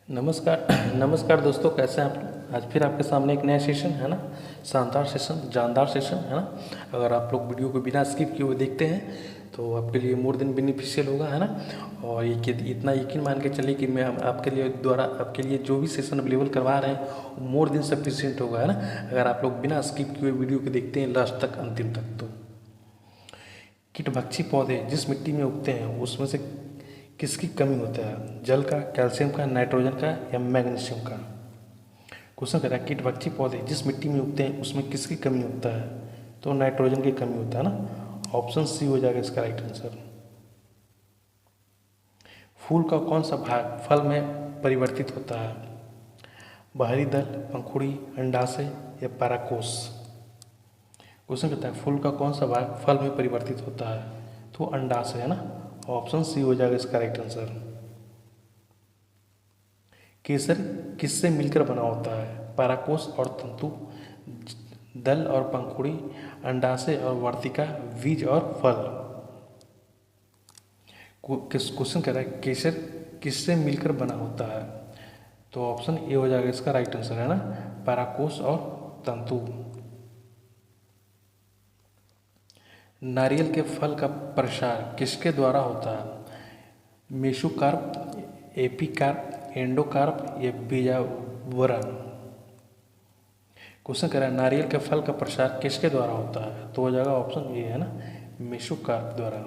नमस्कार नमस्कार दोस्तों, कैसे हैं आप। आज फिर आपके सामने एक नया सेशन है ना, शानदार सेशन, जानदार सेशन है ना। अगर आप लोग वीडियो को बिना स्किप किए हुए देखते हैं तो आपके लिए मोर देन बेनिफिशियल होगा, है ना। और ये इतना यकीन मान के चलिए कि मैं आपके लिए द्वारा आपके लिए जो भी सेशन अवेलेबल करवा रहे हैं वो मोर देन सफिशिएंट होगा, है ना। अगर आप लोग बिना स्किप किए हुए वीडियो को देखते हैं लास्ट तक, अंतिम तक। तो कीटभक्षी पौधे जिस मिट्टी में उगते हैं उसमें से किसकी कमी होता है? जल का, कैल्शियम का, नाइट्रोजन का या मैग्नीशियम का? क्वेश्चन कह रहा है कीटभक्षी पौधे जिस मिट्टी में उगते हैं उसमें किसकी कमी होता है? तो नाइट्रोजन की कमी होता है ना। ऑप्शन सी हो जाएगा इसका राइट आंसर। फूल का कौन सा भाग फल में परिवर्तित होता है? बाहरी दल, पंखुड़ी, अंडाशय या पराकोष? क्वेश्चन कहता है फूल का कौन सा भाग फल में परिवर्तित होता है? तो अंडाशय, है ना। ऑप्शन सी हो जाएगा इसका राइट आंसर। केसर किससे मिलकर बना होता है? पराकोष और तंतु, दल और पंखुड़ी, अंडाशय और वर्तिका, बीज और फल? क्वेश्चन कह रहा है केसर किससे मिलकर बना होता है? तो ऑप्शन ए हो जाएगा इसका राइट आंसर, है ना। पराकोष और तंतु। नारियल के फल का प्रसार किसके द्वारा होता है? मेसोकार्प, एपिकार्प, एंडोकार्प या बीजावरण? क्वेश्चन कह रहा है नारियल के फल का प्रसार किसके द्वारा होता है? तो हो जाएगा ऑप्शन ए, है ना, मेसोकार्प द्वारा।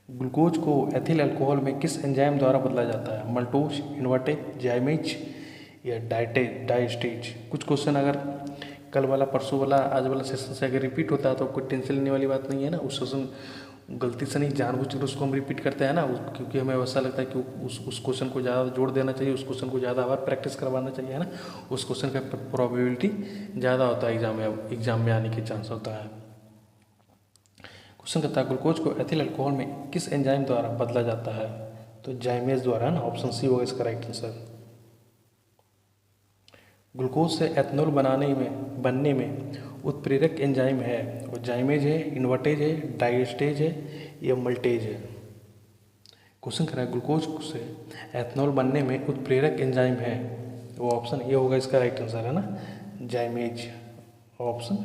ग्लूकोज को एथिल अल्कोहल में किस एंजाइम द्वारा बदला जाता है? मल्टोज, इन्वर्टेज, जाइमेज या डाइस्टेज? कुछ क्वेश्चन अगर कल वाला, परसों वाला, आज वाला सेशन से अगर रिपीट होता है तो कोई टेंशन लेने वाली बात नहीं है ना। उस सेशन गलती से नहीं, जानबूझकर उसको हम रिपीट करते हैं ना, क्योंकि हमें ऐसा लगता है कि उस क्वेश्चन को ज़्यादा जोड़ देना चाहिए, उस क्वेश्चन को ज़्यादा बार प्रैक्टिस करवाना चाहिए, है ना। उस क्वेश्चन का प्रोबेबिलिटी ज़्यादा होता है, एग्जाम में आने के चांस होता है। क्वेश्चन कहता है ग्लूकोज को एथिल अल्कोहल में किस एंजाइम द्वारा बदला जाता है? तो जाइमेज द्वारा, है ना। ऑप्शन सी होगा इसका राइट आंसर। ग्लूकोज से एथनॉल बनने में उत्प्रेरक एंजाइम है, वो जाइमेज है, इन्वर्टेज है, डाइस्टेज है या मल्टेज है? क्वेश्चन कर रहा है ग्लूकोज से एथनॉल बनने में उत्प्रेरक एंजाइम है, वो ऑप्शन ए होगा इसका राइट आंसर, है ना, जाइमेज। ऑप्शन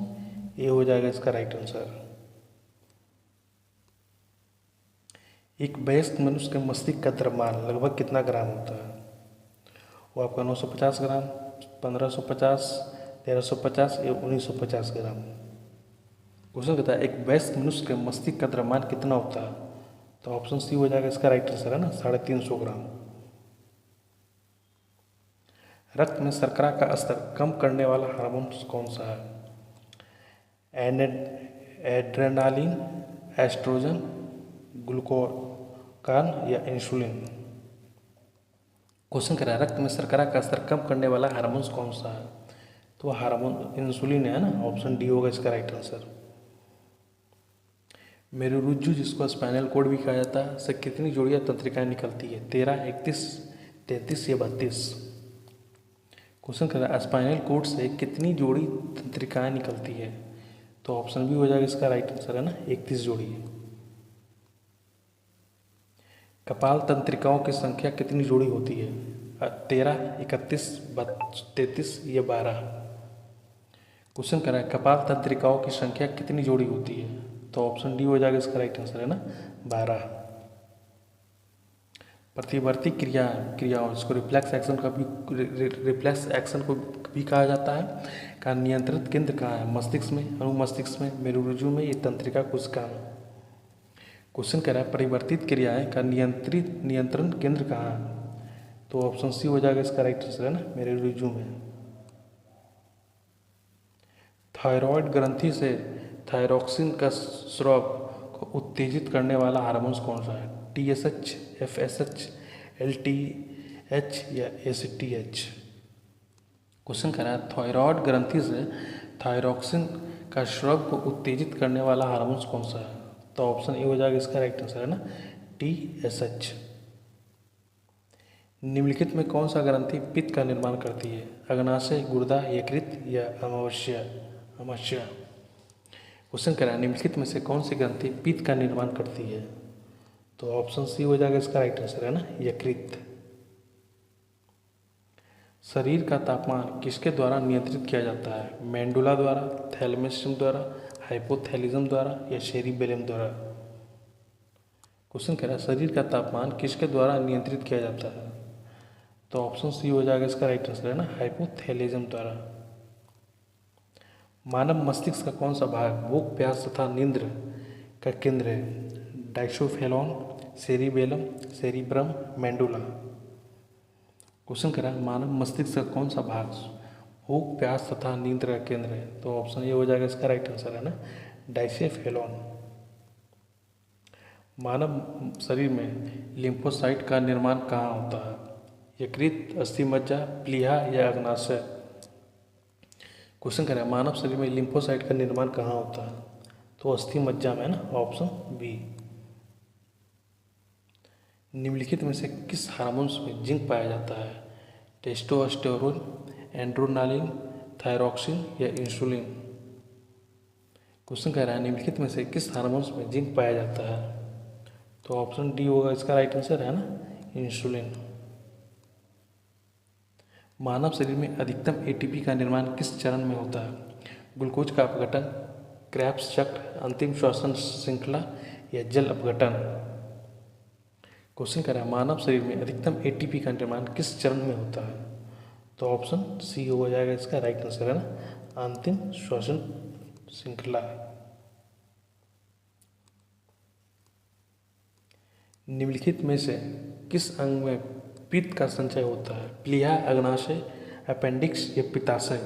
ए हो जाएगा इसका राइट आंसर। एक वयस्क मनुष्य के मस्तिष्क का द्रव्यमान लगभग कितना ग्राम होता है? वो आपका 950 ग्राम, 1550, 1350 या 1950 ग्राम? क्वेश्चन कहता है एक वयस्क मनुष्य के मस्तिष्क का द्रव्यमान कितना होता है? तो ऑप्शन सी हो जाएगा इसका राइट आंसर, है ना, 350 ग्राम। रक्त में शर्करा का स्तर कम करने वाला हार्मोन कौन सा है? एड्रेनालिन, एस्ट्रोजन, ग्लूकागॉन या इंसुलिन? क्वेश्चन कह रहा है रक्त में शर्करा का स्तर कम करने वाला हार्मोन कौन सा है? तो हार्मोन इंसुलिन है ना। ऑप्शन डी होगा इसका राइट आंसर। मेरुरज्जु, जिसको स्पाइनल कोड भी कहा जाता है, से कितनी जोड़ियां तंत्रिकाएं निकलती है? 13, 31, 33 या 32? क्वेश्चन कह रहा है स्पाइनल कोड से कितनी जोड़ी तंत्रिकाएं निकलती है? तो ऑप्शन बी हो जाएगा इसका राइट आंसर, है ना, 31 जोड़ी। कपाल तंत्रिकाओं की संख्या कितनी जोड़ी होती है? 13, 31, 33 या 12? क्वेश्चन कर रहा है कपाल तंत्रिकाओं की संख्या कितनी जोड़ी होती है? तो ऑप्शन डी हो जाएगा इसका राइट आंसर, है ना, 12। प्रतिवर्ती क्रियाओं, इसको रिफ्लेक्स एक्शन को भी कहा जाता है, का नियंत्रित केंद्र कहाँ है? मस्तिष्क में, अनुमस्तिष्क में, मेरुरज्जु में, ये तंत्रिका कोशिका में? क्वेश्चन कह रहा है परिवर्तित क्रियाएं का नियंत्रण केंद्र कहाँ है? तो ऑप्शन सी हो जाएगा इसका राइट आंसर, है ना, मेरुरज्जु में। थायराइड ग्रंथि से थायरोक्सिन का स्राव को उत्तेजित करने वाला हार्मोन कौन सा है? TSH, FSH, LTH या ACTH? क्वेश्चन कह रहा है थायराइड ग्रंथि से थायरोक्सिन का स्राव को उत्तेजित करने वाला हार्मोन कौन सा है? तो ऑप्शन ए हो जाएगा इसका राइट आंसर, है ना, TSH। निम्नलिखित में कौन सा ग्रंथि पित्त का निर्माण करती है? अग्नाशय, गुर्दा, यकृत या अमाशय? क्वेश्चन कह रहा है निम्नलिखित में से कौन सी ग्रंथि पित्त का निर्माण करती है? तो ऑप्शन सी हो जाएगा इसका राइट आंसर, है ना, यकृत। शरीर का तापमान किसके द्वारा नियंत्रित किया जाता है? मेंडुला द्वारा, थैलेमस द्वारा, हाइपोथैलेमस द्वारा या सेरिबेलम द्वारा? क्वेश्चन कह रहा है शरीर का तापमान किसके द्वारा नियंत्रित किया जाता है? तो ऑप्शन सी हो जाएगा इसका राइट आंसर, है ना, हाइपोथैलेमस द्वारा। मानव मस्तिष्क का कौन सा भाग भूख, प्यास तथा नींद का केंद्र है? डाइसोफेलॉन, सेरिबेलम, सेरिब्रम, मेंडुला? क्वेश्चन कह रहा है मानव मस्तिष्क का कौन सा भाग भूख, प्यास तथा नींद का केंद्र है? तो ऑप्शन ये हो जाएगा इसका राइट आंसर, है ना, डाइसोफेलॉन। मानव शरीर में लिम्फोसाइट का निर्माण कहाँ होता है? यकृत, अस्थिमज्जा, प्लीहा या अग्नाशय? क्वेश्चन कह रहा है मानव शरीर में लिम्फोसाइट का निर्माण कहाँ होता है? तो अस्थिमज्जा में, है ना, ऑप्शन बी। निम्नलिखित में से किस हार्मोन्स में जिंक पाया जाता है? टेस्टोस्टेरोन, एंड्रोनालिन, थायरॉक्सिन या इंसुलिन? क्वेश्चन कह रहा है निम्नलिखित में से किस हार्मोन्स में जिंक पाया जाता है? तो ऑप्शन डी होगा इसका राइट आंसर, है ना, इंसुलिन। मानव शरीर में अधिकतम एटीपी का निर्माण किस चरण में होता है? ग्लूकोज का अपघटन, क्रेब्स चक्र, अंतिम श्वसन श्रृंखला या जल अपघटन? क्वेश्चन कर रहा है मानव शरीर में अधिकतम एटीपी का निर्माण किस चरण में होता है? तो ऑप्शन सी हो जाएगा इसका राइट आंसर, है ना, अंतिम श्वसन श्रृंखला। निम्नलिखित में से किस अंग में पित्त का संचय होता है? प्लीहा, अग्नाशय, अपेंडिक्स या पित्ताशय?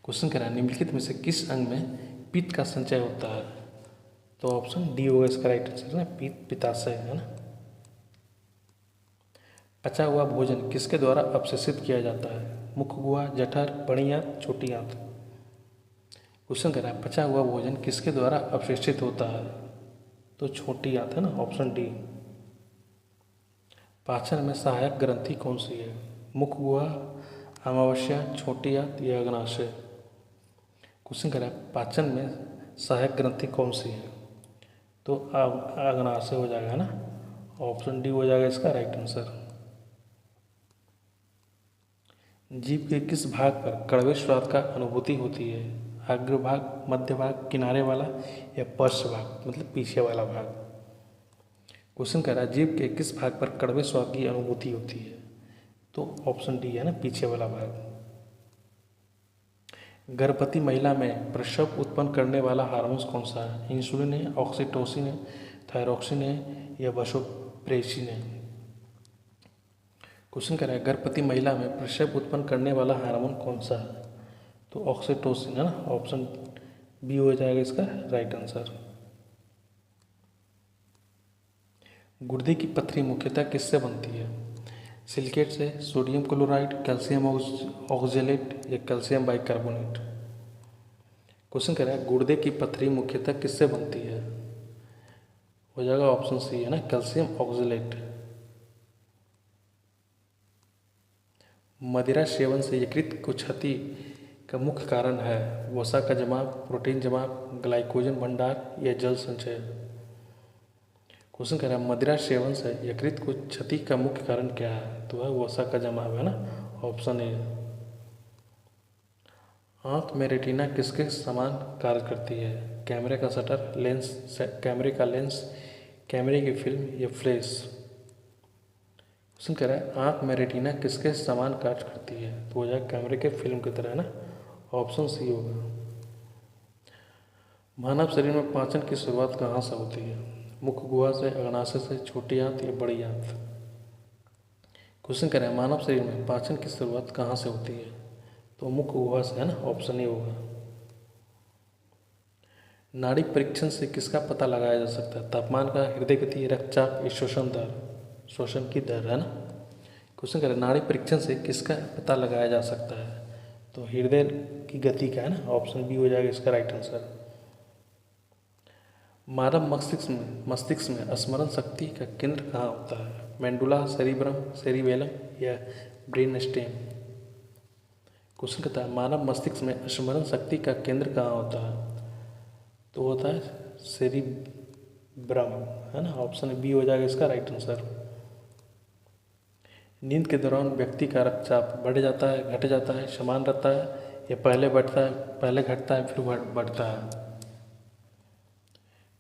क्वेश्चन कह रहा है निम्नलिखित में से किस अंग में पित्त का संचय होता है? तो ऑप्शन डी होगा इसका राइट आंसर, है ना, पित्ताशय, है ना। पचा हुआ भोजन किसके द्वारा अपचेषित किया जाता है? मुख गुहा, जठर, बड़ी आंत, छोटी आंत? क्वेश्चन कह रहा है पचा हुआ भोजन किसके द्वारा अपचेषित होता है? तो छोटी आंत, है ना, ऑप्शन डी। पाचन में सहायक ग्रंथि कौन सी है? मुख गुहा, अमावस्या, छोटी आंत या अग्नाशय? क्वेश्चन कह रहा है पाचन में सहायक ग्रंथि कौन सी है? तो अग्नाशय हो जाएगा ना, ऑप्शन डी हो जाएगा इसका राइट आंसर। जीभ के किस भाग पर कड़वे स्वाद का अनुभूति होती है? अग्रभाग, मध्य भाग, किनारे वाला या पार्श्व भाग, मतलब पीछे वाला भाग? क्वेश्चन कह रहा है जीभ के किस भाग पर कड़वे स्वाद की अनुभूति होती है? तो ऑप्शन डी, है ना, पीछे वाला भाग। गर्भवती महिला में प्रसव उत्पन्न करने वाला हार्मोन कौन सा है? इंसुलिन है, ऑक्सीटोसिन है, थायरॉक्सिन है या वसोप्रेसिन है? क्वेश्चन कह रहा है गर्भवती महिला में प्रसव उत्पन्न करने वाला हार्मोन कौन सा है? तो ऑक्सीटोसिन, है ना, ऑप्शन बी हो जाएगा इसका राइट आंसर। गुर्दे की पथरी मुख्यतः किससे बनती है? सिलिकेट से, सोडियम क्लोराइड, कैल्शियम ऑक्जेलेट या कैल्शियम बाइकार्बोनेट? क्वेश्चन कह रहा है गुर्दे की पथरी मुख्यतः किससे बनती है? हो जाएगा ऑप्शन सी, है ना, कैल्शियम ऑक्जेलेट। मदिरा सेवन से यकृत को क्षति का मुख्य कारण है? वसा का जमाव, प्रोटीन जमाव, ग्लाइकोजन भंडार या जल संचय? क्वेश्चन कह रहा है मदिरा सेवन से यकृत को क्षति का मुख्य कारण क्या है? तो है वसा का जमाव, है ना, ऑप्शन ए। आंख में रेटिना किसके समान कार्य करती है? कैमरे का शटर, लेंस, कैमरे का लेंस, कैमरे की फिल्म या फ्लैश? क्वेश्चन कह रहा है आंख में रेटिना किसके समान कार्य करती है? तो हो जाए कैमरे के फिल्म की तरह, है ना, ऑप्शन सी होगा। मानव शरीर में पाचन की शुरुआत कहाँ से होती है? मुख गुहा से, अग्नाशय से, छोटी आंत या बड़ी आंत? क्वेश्चन कह रहे हैं मानव शरीर में पाचन की शुरुआत कहाँ से होती है? तो मुख गुहा से, है ना, ऑप्शन ए होगा। नाड़ी परीक्षण से किसका पता लगाया जा सकता है? तापमान का, हृदय गति, रक्तचाप या श्वसन दर, श्वसन की दर, है ना? क्वेश्चन कह रहे हैं नाड़ी परीक्षण से किसका पता लगाया जा सकता है? तो हृदय की गति का, है ना, ऑप्शन बी हो जाएगा इसका राइट आंसर। मानव मस्तिष्क में स्मरण शक्ति का केंद्र कहाँ होता है? मेंडुला, सेरिब्रम, सेरिबेलम या ब्रेन स्टेम? क्वेश्चन कहता है मानव मस्तिष्क में स्मरण शक्ति का केंद्र कहाँ होता है? तो होता है सेरिब्रम, है ना, ऑप्शन बी हो जाएगा इसका राइट आंसर। नींद के दौरान व्यक्ति का रक्तचाप बढ़ जाता है, घट जाता है, समान रहता है, या पहले बढ़ता है, पहले घटता है, फिर बढ़ता है।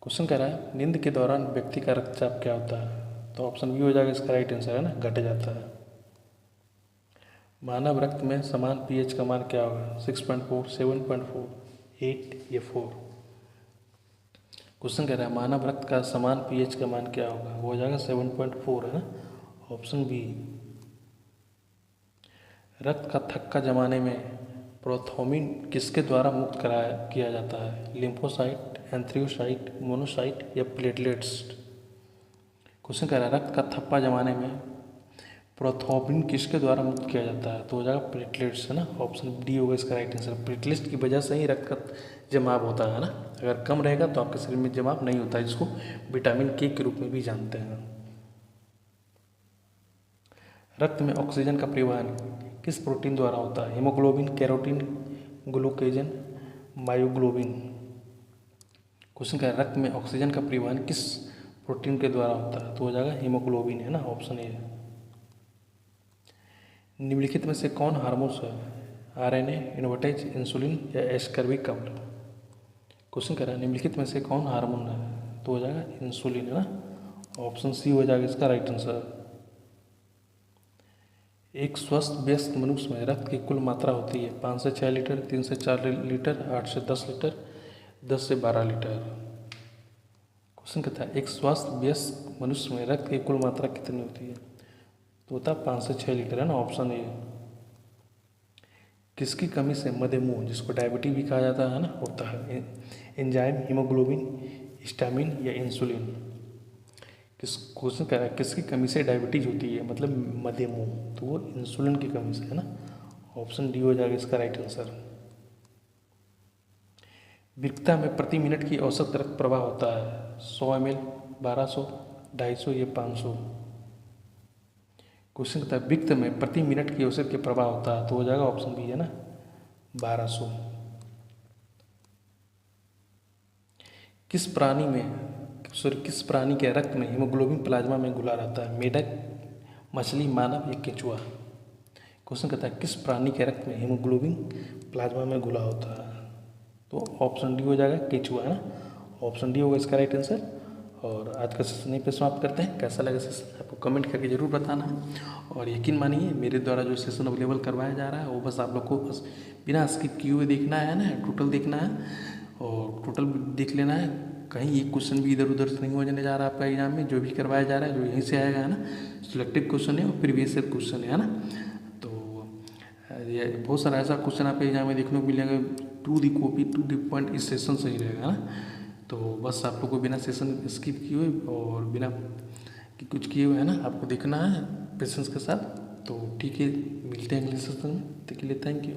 क्वेश्चन कह रहा है नींद के दौरान व्यक्ति का रक्तचाप क्या होता है, तो ऑप्शन बी हो जाएगा इसका राइट आंसर, है ना, घट जाता है। मानव रक्त में समान पीएच का मान क्या होगा, 6.4, 7.4, 8 या 4। क्वेश्चन कह रहा है मानव रक्त का समान पीएच का मान क्या होगा, वो हो जाएगा 7.4, है ना, ऑप्शन बी। रक्त का थक्का जमाने में प्रोथ्रोम्बिन किसके द्वारा मुक्त किया जाता है, लिम्फोसाइट, एंथ्रियोसाइट, मोनोसाइट या प्लेटलेट्स। क्वेश्चन कह रहा है रक्त का थप्पा जमाने में प्रोथ्रोम्बिन किसके द्वारा मुक्त किया जाता है, तो हो जाएगा प्लेटलेट्स, है ना, ऑप्शन डी होगा इसका राइट आंसर। प्लेटलेट्स की वजह से ही रक्त का जमाव होता है ना, अगर कम रहेगा तो आपके शरीर में जमाव नहीं होता है, जिसको विटामिन के रूप में भी जानते हैं। रक्त में ऑक्सीजन का परिवहन किस प्रोटीन द्वारा होता है, haemoglobin, carotene, glucagon, myoglobin. Question क्या है रक्त में ऑक्सीजन का परिवहन किस प्रोटीन के द्वारा होता है, तो हो जाएगा हीमोग्लोबिन, है ना, ऑप्शन ए। निम्नलिखित में से कौन हार्मोन्स है, आरएनए, इन्वर्टेज, इंसुलिन या एस्कर्बिक अम्ल। क्वेश्चन कह रहा है निम्नलिखित में से कौन हार्मोन है, तो हो जाएगा इंसुलिन, है ना, ऑप्शन सी हो जाएगा इसका राइट आंसर। एक स्वस्थ व्यस्क मनुष्य में रक्त की कुल मात्रा होती है 5 से 6 लीटर, 3 से 4 लीटर, 8 से 10 लीटर, 10 से 12 लीटर। क्वेश्चन कहता है एक स्वस्थ व्यस्क मनुष्य में रक्त की कुल मात्रा कितनी होती है, तो होता है 5 से 6 लीटर, है ना, ऑप्शन ए। किसकी कमी से मधुमेह, जिसको डायबिटीज भी कहा जाता है ना, होता है, एंजाइम, हीमोग्लोबिन, हिस्टामिन या इंसुलिन। किस क्वेश्चन कह रहा है किसकी कमी से डायबिटीज होती है, मतलब मधुमेह, तो वो इंसुलिन की कमी से, है ना, ऑप्शन डी हो जाएगा इसका राइट आंसर। वृक्कता में प्रति मिनट की औसत रक्त प्रवाह होता है 100 ml, 1200, 250 या 500। क्वेश्चन कहता है वृक्क में प्रति मिनट की औसत के प्रवाह होता है, तो हो जाएगा ऑप्शन बी, है ना, 1200। किस प्राणी के रक्त में हीमोग्लोबिन प्लाज्मा में घुला रहता है, मेढक, मछली, मानव या केंचुआ। क्वेश्चन कहता है किस प्राणी के रक्त में हीमोग्लोबिन प्लाज्मा में घुला होता है, तो ऑप्शन डी हो जाएगा केंचुआ, है ना, ऑप्शन डी होगा इसका राइट आंसर। और आज का सेशन यहीं पे समाप्त करते हैं। कैसा लगा सेशन आपको कमेंट करके ज़रूर बताना है, और यकीन मानिए मेरे द्वारा जो सेशन अवेलेबल करवाया जा रहा है वो बस आप लोग को बस बिना स्किप किए हुए देखना है ना, टोटल देखना है, और टोटल देख लेना है, कहीं एक क्वेश्चन भी इधर उधर से नहीं हो जाने जा रहा है आपका एग्जाम में। जो भी करवाया जा रहा है जो यहीं से आएगा, है ना, सिलेक्टिव क्वेश्चन है और प्रीवियस ईयर क्वेश्चन है ना। तो ये बहुत सारा ऐसा क्वेश्चन आपके एग्जाम में देखने को मिलेगा, to the copy to the point, इस सेशन से ही रहेगा ना। तो बस आप लोग को बिना सेशन स्किप किए हुए और बिना कि कुछ किए हुए, है ना, आपको देखना है पेशेंस के साथ। तो ठीक है, मिलते हैं अगले सेशन में, तब के लिए थैंक यू।